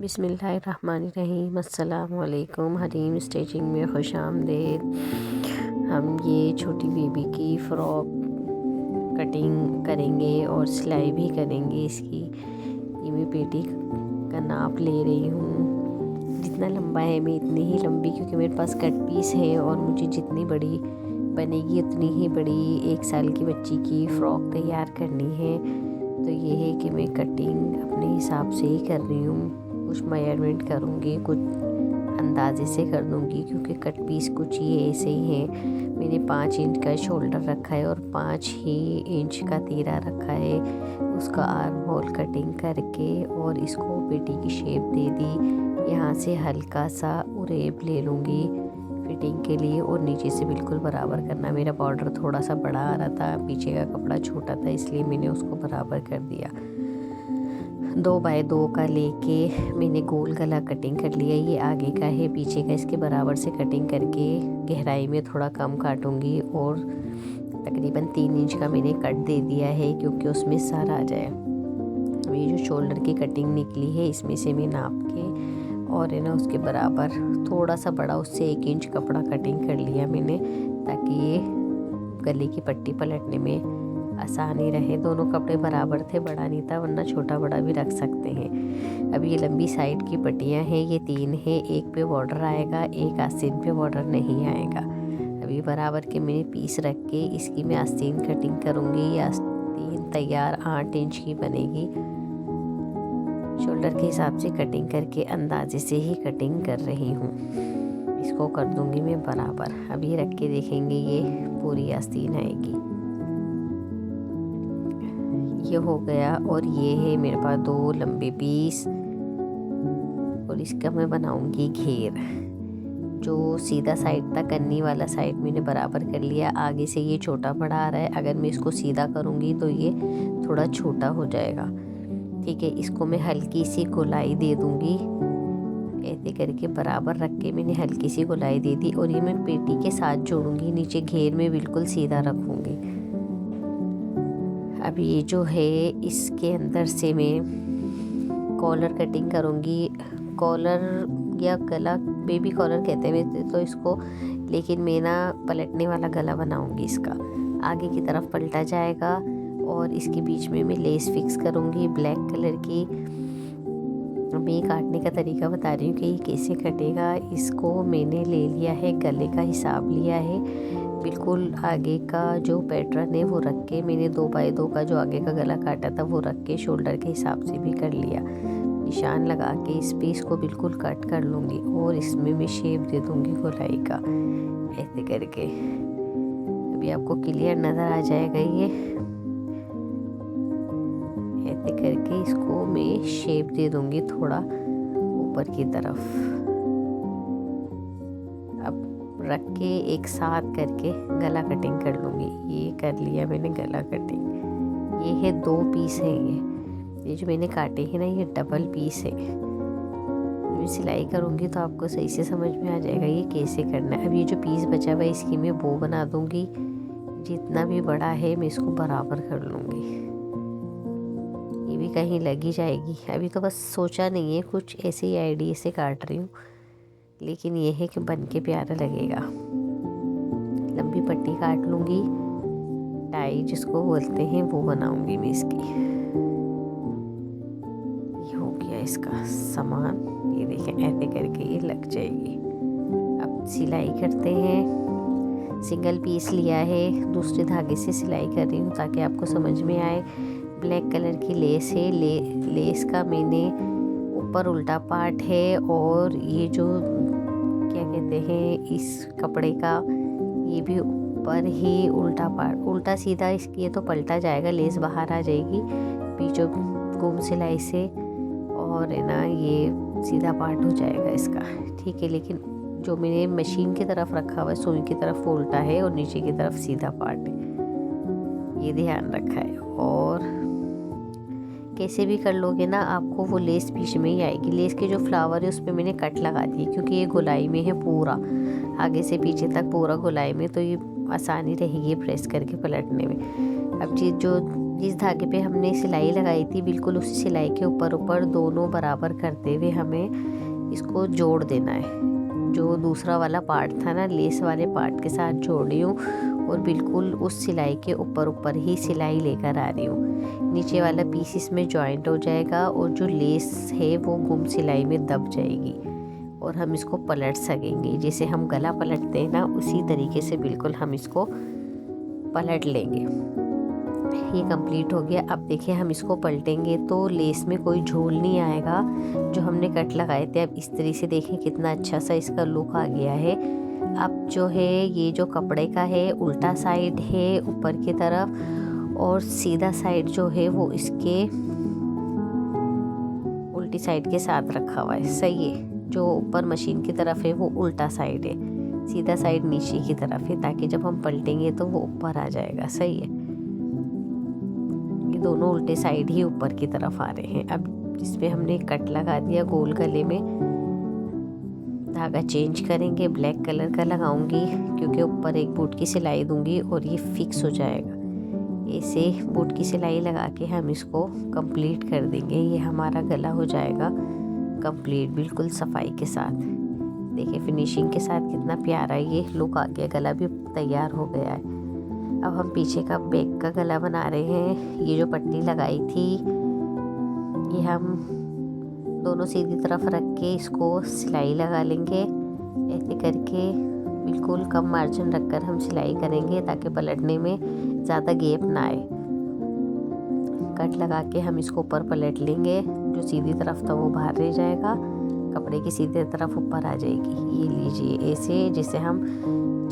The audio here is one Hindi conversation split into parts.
बिस्मिल्लाहिर्रहमानिर्रहीम। अस्सलामुअलैकुम। हरीम स्टिचिंग में खुश आमदीद। हम ये छोटी बेबी की फ़्रॉक कटिंग करेंगे और सिलाई भी करेंगे इसकी। ये मैं पेटी का नाप ले रही हूँ। जितना लंबा है मैं इतनी ही लंबी, क्योंकि मेरे पास कट पीस है और मुझे जितनी बड़ी बनेगी उतनी ही बड़ी 1 साल की बच्ची की फ़्रॉक तैयार करनी है। तो ये है कि मैं कटिंग अपने हिसाब से ही कर रही हूँ। कुछ मेजरमेंट करूँगी, कुछ अंदाजे से कर दूँगी, क्योंकि कट पीस कुछ ये ऐसे ही है। मैंने 5 इंच का शोल्डर रखा है और 5 ही इंच का तीरा रखा है। उसका आर्म होल कटिंग करके और इसको पेटी की शेप दे दी। यहाँ से हल्का सा उरेब ले लूँगी फिटिंग के लिए, और नीचे से बिल्कुल बराबर करना। मेरा बॉर्डर थोड़ा सा बड़ा आ रहा था, पीछे का कपड़ा छोटा था, इसलिए मैंने उसको बराबर कर दिया। 2 बाय 2 का लेके मैंने गोल गला कटिंग कर लिया। ये आगे का है, पीछे का इसके बराबर से कटिंग करके गहराई में थोड़ा कम काटूंगी, और तकरीबन 3 इंच का मैंने कट दे दिया है, क्योंकि उसमें सर आ जाए। ये जो शोल्डर की कटिंग निकली है, इसमें से मैं नाप के और है ना उसके बराबर थोड़ा सा बड़ा, उससे 1 इंच कपड़ा कटिंग कर लिया मैंने, ताकि ये गले की पट्टी पलटने में आसानी रहे। दोनों कपड़े बराबर थे, बड़ा नहीं था, वरना छोटा बड़ा भी रख सकते हैं। अब ये लंबी साइड की पट्टियां हैं, ये 3 हैं। एक पे बॉर्डर आएगा, एक आस्तीन पे बॉर्डर नहीं आएगा। अभी बराबर के मैंने पीस रख के इसकी मैं आस्तीन कटिंग करूँगी। ये आस्तीन तैयार 8 इंच की बनेगी। शोल्डर के हिसाब से कटिंग करके अंदाजे से ही कटिंग कर रही हूँ। इसको कर दूँगी मैं बराबर। अभी रख के देखेंगे ये पूरी आस्तीन आएगी। ये हो गया, और ये है मेरे पास 2 लंबे पीस, और इसका मैं बनाऊंगी घेर। जो सीधा साइड था, कन्नी वाला साइड मैंने बराबर कर लिया। आगे से ये छोटा बड़ा आ रहा है, अगर मैं इसको सीधा करूंगी तो ये थोड़ा छोटा हो जाएगा। ठीक है, इसको मैं हल्की सी गोलाई दे दूंगी। ऐसे करके बराबर रख के मैंने हल्की सी गोलाई दे दी, और ये मैं पेटी के साथ जोड़ूंगी। नीचे घेर में बिल्कुल सीधा रखूंगी। अब ये जो है, इसके अंदर से मैं कॉलर कटिंग करूँगी। कॉलर या गला, बेबी कॉलर कहते हैं वैसे तो इसको, लेकिन मैं ना पलटने वाला गला बनाऊँगी। इसका आगे की तरफ पलटा जाएगा, और इसके बीच में मैं लेस फिक्स करूँगी ब्लैक कलर की। मैं काटने का तरीका बता रही हूँ कि ये कैसे कटेगा। इसको मैंने ले लिया है, गले का हिसाब लिया है, बिल्कुल आगे का जो पैटर्न है वो रख के मैंने 2 बाय 2 का जो आगे का गला काटा था वो रख के शोल्डर के हिसाब से भी कर लिया। निशान लगा के इस पीस को बिल्कुल कट कर लूँगी, और इसमें मैं शेप दे दूँगी गोलाई का, ऐसे करके। अभी आपको क्लियर नज़र आ जाएगा। ये ऐसे करके इसको मैं शेप दे दूँगी थोड़ा ऊपर की तरफ। अब रख के एक साथ करके गला कटिंग कर लूँगी। ये कर लिया मैंने गला कटिंग। ये है 2 पीस है। ये जो मैंने काटे हैं ना, ये डबल पीस है। मैं सिलाई करूँगी तो आपको सही से समझ में आ जाएगा ये कैसे करना है। अब ये जो पीस बचा हुआ है, इसकी मैं बो बना दूँगी। जितना भी बड़ा है मैं इसको बराबर कर लूँगी। ये भी कहीं लगी जाएगी। अभी तो बस सोचा नहीं है, कुछ ऐसे ही आइडिया से काट रही हूँ, लेकिन ये है कि बन के प्यारा लगेगा। लंबी पट्टी काट लूँगी, टाई जिसको बोलते हैं वो बनाऊँगी मैं इसकी। ये हो गया इसका सामान। ये देखें, ऐसे करके ये लग जाएगी। अब सिलाई करते हैं। सिंगल पीस लिया है, दूसरे धागे से सिलाई कर रही हूँ ताकि आपको समझ में आए। ब्लैक कलर की लेस है। लेस का मैंने ऊपर उल्टा पार्ट है, और ये जो क्या कहते हैं इस कपड़े का, ये भी ऊपर ही उल्टा पार्ट, उल्टा सीधा इसकी ये तो पलटा जाएगा, लेस बाहर आ जाएगी बीचों गुम सिलाई से, और है ना ये सीधा पार्ट हो जाएगा इसका। ठीक है, लेकिन जो मैंने मशीन की तरफ रखा हुआ है, सुई की तरफ वो उल्टा है और नीचे की तरफ सीधा पार्ट है, ये ध्यान रखा है। और कैसे भी कर लोगे ना, आपको वो लेस बीच में ही आएगी। लेस के जो फ्लावर है उस पर मैंने कट लगा दिए, क्योंकि ये गोलाई में है पूरा, आगे से पीछे तक पूरा गोलाई में, तो ये आसानी रहेगी प्रेस करके पलटने में। अब चीज़ जो जिस धागे पे हमने सिलाई लगाई थी बिल्कुल उसी सिलाई के ऊपर ऊपर दोनों बराबर करते हुए हमें इसको जोड़ देना है। जो दूसरा वाला पार्ट था ना, लेस वाले पार्ट के साथ जोड़ रही हूँ और बिल्कुल उस सिलाई के ऊपर ऊपर ही सिलाई लेकर आ रही हूँ। नीचे वाला पीस इसमें जॉइंट हो जाएगा और जो लेस है वो गुम सिलाई में दब जाएगी और हम इसको पलट सकेंगे। जैसे हम गला पलटते हैं ना, उसी तरीके से बिल्कुल हम इसको पलट लेंगे। ये कंप्लीट हो गया। अब देखिए हम इसको पलटेंगे तो लेस में कोई झोल नहीं आएगा जो हमने कट लगाए थे। अब इस तरह से देखें कितना अच्छा सा इसका लुक आ गया है। अब जो है ये जो कपड़े का है उल्टा साइड है ऊपर की तरफ और सीधा साइड जो है वो इसके उल्टी साइड के साथ रखा हुआ है। सही है। जो ऊपर मशीन की तरफ है वो उल्टा साइड है, सीधा साइड नीचे की तरफ है, ताकि जब हम पलटेंगे तो वो ऊपर आ जाएगा। सही है। ये दोनों उल्टे साइड ही ऊपर की तरफ आ रहे हैं। अब इसमें हमने कट लगा दिया गोल गले में। धागा चेंज करेंगे, ब्लैक कलर का लगाऊंगी क्योंकि ऊपर एक बूट की सिलाई दूंगी और ये फिक्स हो जाएगा। ऐसे बूट की सिलाई लगा के हम इसको कंप्लीट कर देंगे। ये हमारा गला हो जाएगा कंप्लीट बिल्कुल सफाई के साथ। देखिए फिनिशिंग के साथ कितना प्यारा ये लुक आ गया। गला भी तैयार हो गया है। अब हम पीछे का बैक का गला बना रहे हैं। ये जो पट्टी लगाई थी ये हम दोनों सीधी तरफ रख के इसको सिलाई लगा लेंगे। ऐसे करके बिल्कुल कम मार्जिन रखकर हम सिलाई करेंगे ताकि पलटने में ज़्यादा गैप ना आए। कट लगा के हम इसको ऊपर पलट लेंगे। जो सीधी तरफ था वो बाहर रह जाएगा, कपड़े की सीधी तरफ ऊपर आ जाएगी। ये लीजिए ऐसे जैसे हम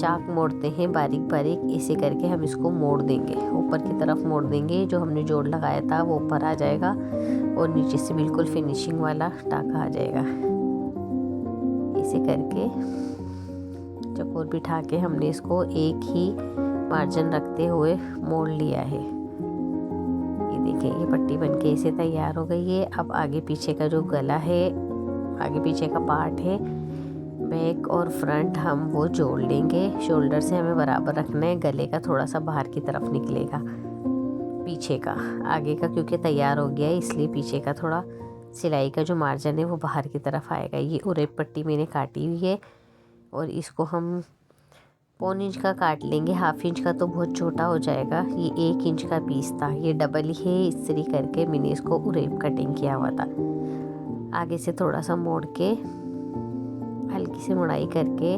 चाक मोड़ते हैं बारीक बारीक, ऐसे करके हम इसको मोड़ देंगे। ऊपर की तरफ मोड़ देंगे। जो हमने जोड़ लगाया था वो ऊपर आ जाएगा और नीचे से बिल्कुल फिनिशिंग वाला टाका आ जाएगा। ऐसे करके चकोर बिठा के हमने इसको एक ही मार्जिन रखते हुए मोड़ लिया है। ये देखिए ये पट्टी बनके ऐसे तैयार हो गई है। अब आगे पीछे का जो गला है, आगे पीछे का पार्ट है, बैक और फ्रंट हम वो जोड़ लेंगे। शोल्डर से हमें बराबर रखना है। गले का थोड़ा सा बाहर की तरफ निकलेगा, पीछे का। आगे का क्योंकि तैयार हो गया है इसलिए पीछे का थोड़ा सिलाई का जो मार्जिन है वो बाहर की तरफ आएगा। ये उरेप पट्टी मैंने काटी हुई है और इसको हम 1.25 इंच का काट लेंगे। 1/2 इंच का तो बहुत छोटा हो जाएगा। ये 1 इंच का पीस था, ये डबल ही है। इस तरह करके मैंने इसको उरेप कटिंग किया हुआ था। आगे से थोड़ा सा मोड़ के हल्की सी मुड़ाई करके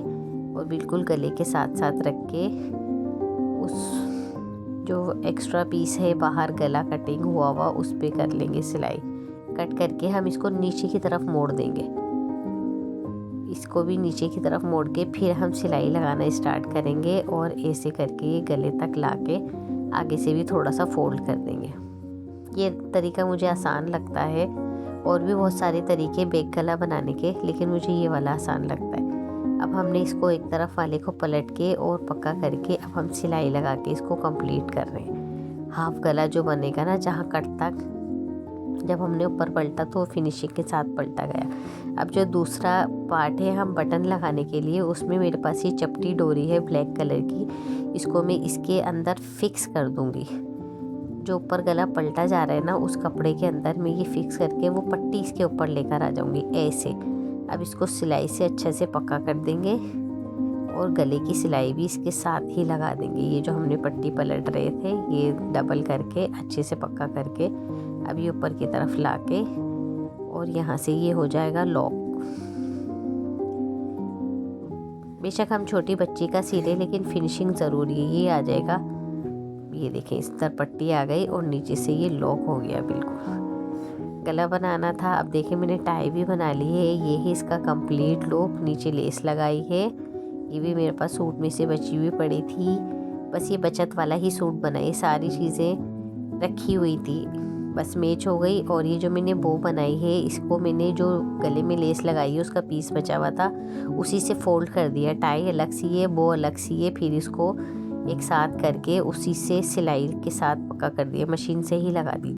और बिल्कुल गले के साथ साथ रख के उस जो एक्स्ट्रा पीस है बाहर गला कटिंग हुआ हुआ उस पे कर लेंगे सिलाई। कट करके हम इसको नीचे की तरफ मोड़ देंगे। इसको भी नीचे की तरफ मोड़ के फिर हम सिलाई लगाना स्टार्ट करेंगे और ऐसे करके गले तक लाके आगे से भी थोड़ा सा फोल्ड कर देंगे। ये तरीका मुझे आसान लगता है। और भी बहुत सारे तरीके बैक गला बनाने के, लेकिन मुझे ये वाला आसान लगता है। अब हमने इसको एक तरफ वाले को पलट के और पक्का करके अब हम सिलाई लगा के इसको कंप्लीट कर रहे हैं। हाफ गला जो बनेगा ना, जहाँ कट तक जब हमने ऊपर पलटा तो फिनिशिंग के साथ पलटा गया। अब जो दूसरा पार्ट है हम बटन लगाने के लिए, उसमें मेरे पास ये चपटी डोरी है ब्लैक कलर की। इसको मैं इसके अंदर फिक्स कर दूंगी। जो ऊपर गला पलटा जा रहा है ना, उस कपड़े के अंदर मैं ये फिक्स करके वो पट्टी इसके ऊपर लेकर आ जाऊंगी ऐसे। अब इसको सिलाई से अच्छे से पक्का कर देंगे और गले की सिलाई भी इसके साथ ही लगा देंगे। ये जो हमने पट्टी पलट रहे थे ये डबल करके अच्छे से पक्का करके अब ये ऊपर की तरफ लाके और यहाँ से ये हो जाएगा लॉक। बेशक हम छोटी बच्ची का सी लें, लेकिन फिनिशिंग ज़रूरी है। ये आ जाएगा, ये देखें इस तरह पट्टी आ गई और नीचे से ये लॉक हो गया बिल्कुल। गला बनाना था। अब देखिए मैंने टाई भी बना ली है। ये है इसका कंप्लीट लुक। नीचे लेस लगाई है। ये भी मेरे पास सूट में से बची हुई पड़ी थी, बस ये बचत वाला ही सूट बना। ये सारी चीज़ें रखी हुई थी, बस मैच हो गई। और ये जो मैंने बो बनाई है, इसको मैंने जो गले में लेस लगाई है उसका पीस बचा हुआ था, उसी से फोल्ड कर दिया। टाई अलग सी है, बो अलग सी है, फिर इसको एक साथ करके उसी से सिलाई के साथ पक्का कर दिया। मशीन से ही लगा दी।